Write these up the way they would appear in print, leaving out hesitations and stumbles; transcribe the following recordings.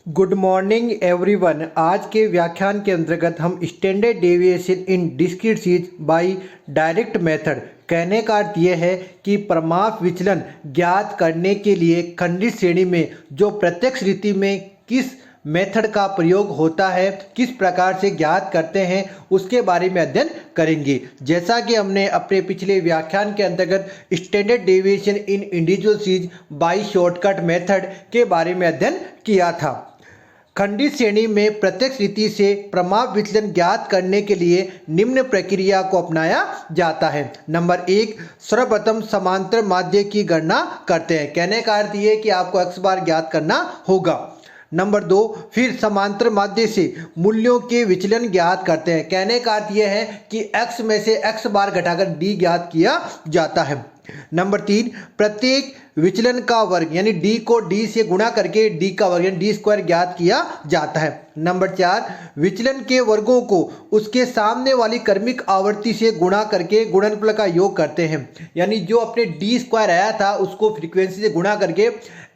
Good morning everyone. आज के व्याख्यान के अंतर्गत हम standard deviation in discrete series by direct method, कहने का अर्थ यह है कि प्रमाप विचलन ज्ञात करने के लिए खंडित श्रेणी में जो प्रत्यक्ष रीति में किस मेथड का प्रयोग होता है, किस प्रकार से ज्ञात करते हैं, उसके बारे में अध्ययन करेंगे। जैसा कि हमने अपने पिछले व्याख्यान के अंतर्गत standard deviation in individual series by shortcut method के बारे में अध्ययन किया था। खंडित श्रेणी में प्रत्यक्ष रीति से प्रमाप विचलन ज्ञात करने के लिए निम्न प्रक्रिया को अपनाया जाता है। नंबर 1, सर्वप्रथम समांतर माध्य की गणना करते हैं। कहने का अर्थ ये कि आपको x बार ज्ञात करना होगा। नंबर 2, फिर समांतर माध्य से मूल्यों के विचलन ज्ञात करते हैं। कहने का अर्थ यह है कि x में से x बार घटाकर d ज्ञात किया जाता है। नंबर 3, प्रत्येक विचलन का वर्ग यानी d को d से गुणा करके d का वर्ग यानी d स्क्वायर ज्ञात किया जाता है। नंबर 4, विचलन के वर्गों को उसके सामने वाली क्रमिक आवृत्ति से गुणा करके गुणनफल का योग करते हैं। यानी जो अपने d स्क्वायर आया था उसको फ्रीक्वेंसी से गुणा करके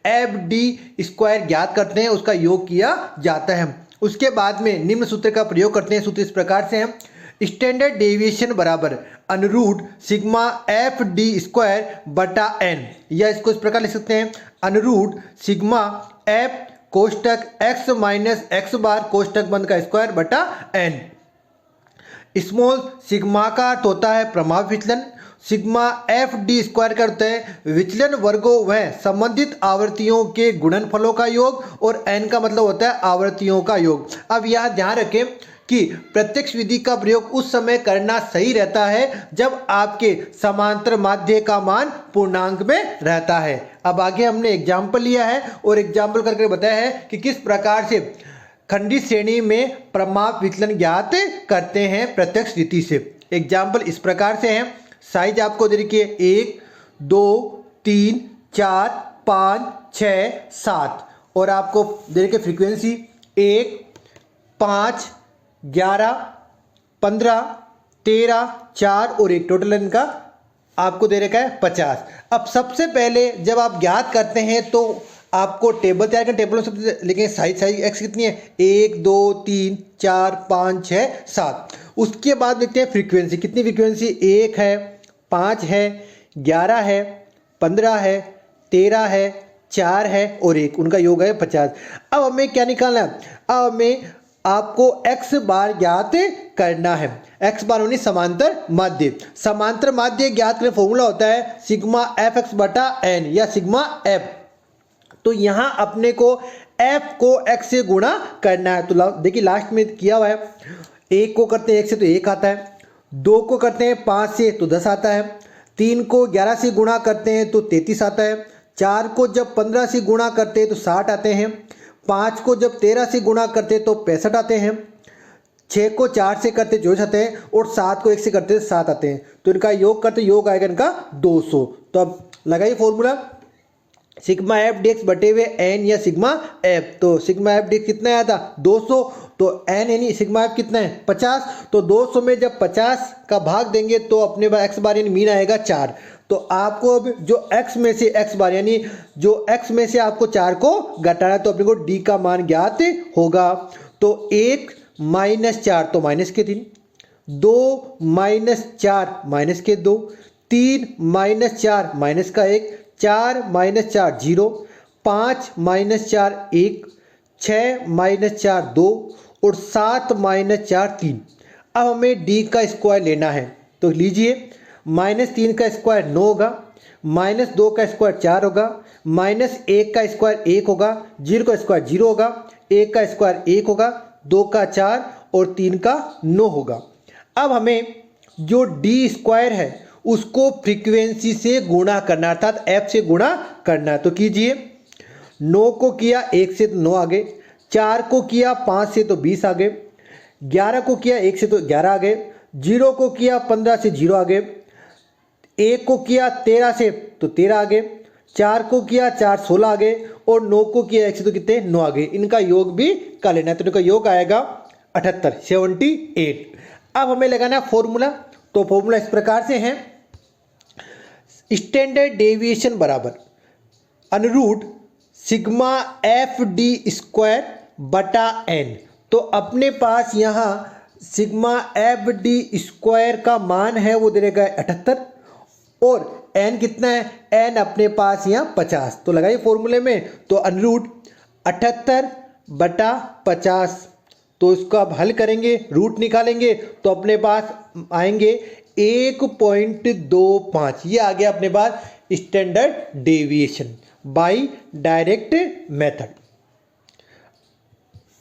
एफ डी स्क्वायर ज्ञात करते हैं, उसका योग किया जाता है। उसके बाद में निम्न सूत्र का प्रयोग करते हैं। सूत्र इस प्रकार से है, स्टैंडर्ड डेविएशन बराबर अनुरूट सिग्मा एफ डी स्क्वायर बटा एन, या इसको इस प्रकार लिख सकते हैं, अनुरूट सिग्मा एफ कोष्टक एक्स माइनस एक्स बार कोष्टक बंद का स्क्वायर बटा एन। स्मॉल सिग्मा का अर्थ होता है प्रमाप विचलन, सिग्मा एफ डी स्क्वायर का अर्थ है विचलन वर्गों व संबंधित आवृत्तियों के गुणनफलों का योग, और एन का मतलब होता है आवृत्तियों का योग। अब यह ध्यान रखें कि प्रत्यक्ष विधि का प्रयोग उस समय करना सही रहता है जब आपके समांतर माध्य का मान पूर्णांक में रहता है। अब आगे हमने एग्जाम्पल लिया है और एग्जाम्पल करके बताया है कि किस प्रकार से खंडित श्रेणी में प्रमाप विचलन ज्ञात करते हैं प्रत्यक्ष रीति से। एग्जाम्पल इस प्रकार से है, साइज आपको दे रखी है 1, 2, 3, 4, 5, 6, 7, और आपको दे रखी फ्रीक्वेंसी 1, 5, 11, 15, 13, 4 और 1, टोटल इनका आपको दे रखा है 50। अब सबसे पहले जब आप ज्ञात करते हैं तो आपको टेबल तैयार कर, टेबल में सबसे लिखें साइज एक्स कितनी है 1, 2, 3, 4, 5, 6, 7। उसके बाद लिखते हैं फ्रीक्वेंसी, कितनी फ्रीक्वेंसी 1 है, 5 है, 11 है, 15 है, 13 है, 4 है और 1, उनका योग है 50। अब हमें क्या निकालना है, अब हमें आपको x बार ज्ञात करना है। x बार होनी समांतर माध्य। समांतर माध्य ज्ञात करने फॉर्मूला होता है सिग्मा एफ एक्स बटा एन या सिग्मा एफ। तो यहाँ अपने को f को x से गुणा करना है। तो देखिए लास्ट में किया हुआ है, 1 को करते हैं 1 से तो 1 आता है, 2 को करते हैं 5 से तो 10 आता है, 3 को 11 से गुणा करते हैं तो 33 आता है, 4 को जब 15 से गुणा करते हैं तो 60 आते हैं, 5 को जब 13 से गुणा करते हैं तो 65 आते हैं, 6 को 4 से करते 24 आते हैं और 7 को 1 से करते 7 आते हैं। तो इनका योग करते योग आएगा इनका 200। तो अब लगाइए formula sigma F D x बटे हुए एन या सिग्मा एफ। तो सिग्मा एफ डी एक्स कितना आया था 200, तो एन यानी सिग्मा एफ कितना है 50। तो 200 में जब 50 का भाग देंगे तो अपने एक्स बार यानी मीन आएगा 4। तो आपको अब जो x में से x बार यानी जो x में से आपको 4 को घटाना, तो अपने को d का मान ज्ञात होगा। तो 1 माइनस 4 तो माइनस के 3, 2 माइनस 4 माइनस के 2, 3 माइनस 4 माइनस का 1, 4 माइनस 4 0, 5 माइनस 4 1, 6 माइनस 4 2 और 7 माइनस 4 3। अब हमें d का स्क्वायर लेना है, तो लीजिए -3 का स्क्वायर 9 होगा, -2 का स्क्वायर 4 होगा, -1 का स्क्वायर 1 होगा, 0 का स्क्वायर 0 होगा, 1 का स्क्वायर 1 होगा, 2 का 4 और 3 का 9 होगा। अब हमें जो d स्क्वायर है उसको फ्रीक्वेंसी से गुणा करना, अर्थात f से गुणा करना। तो कीजिए, 9 को किया 1 से तो 9 आ गए, 4 को किया 5 से तो 20 आ गए, 11 को किया 1 से तो 11 आ गए, 0 को किया 15 से 0 आ गए, 1 को किया 13 से तो 13 आ गए, 4 को किया 4 16 आ गए और 9 को किया 1 से तो कितने 9 आ गए। इनका योग भी कर लेना है, तो इनका योग आएगा 78 78। अब हमें लगाना है फॉर्मूला। तो फॉर्मूला इस प्रकार से है, स्टैंडर्ड डेविएशन बराबर अनुरूट सिग्मा एफ डी स्क्वायर बटा एन। तो अपने पास यहाँ सिग्मा एफ डी स्क्वायर का मान है वो दे देगा 78 और एन कितना है, एन अपने पास यहाँ 50। तो लगाइए फॉर्मूले में, तो √ 78 बटा 50। तो इसको अब हल करेंगे, रूट निकालेंगे तो अपने पास आएंगे 1.25। ये आ गया अपने पास standard deviation by direct method.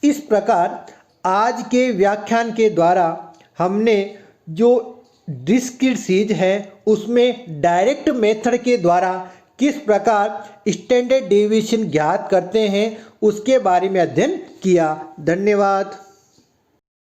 इस प्रकार आज के व्याख्यान के द्वारा हमने जो डिस्क्रीट सीरीज है उसमें डायरेक्ट मेथड के द्वारा किस प्रकार स्टैंडर्ड डेविएशन ज्ञात करते हैं उसके बारे में अध्ययन किया। धन्यवाद।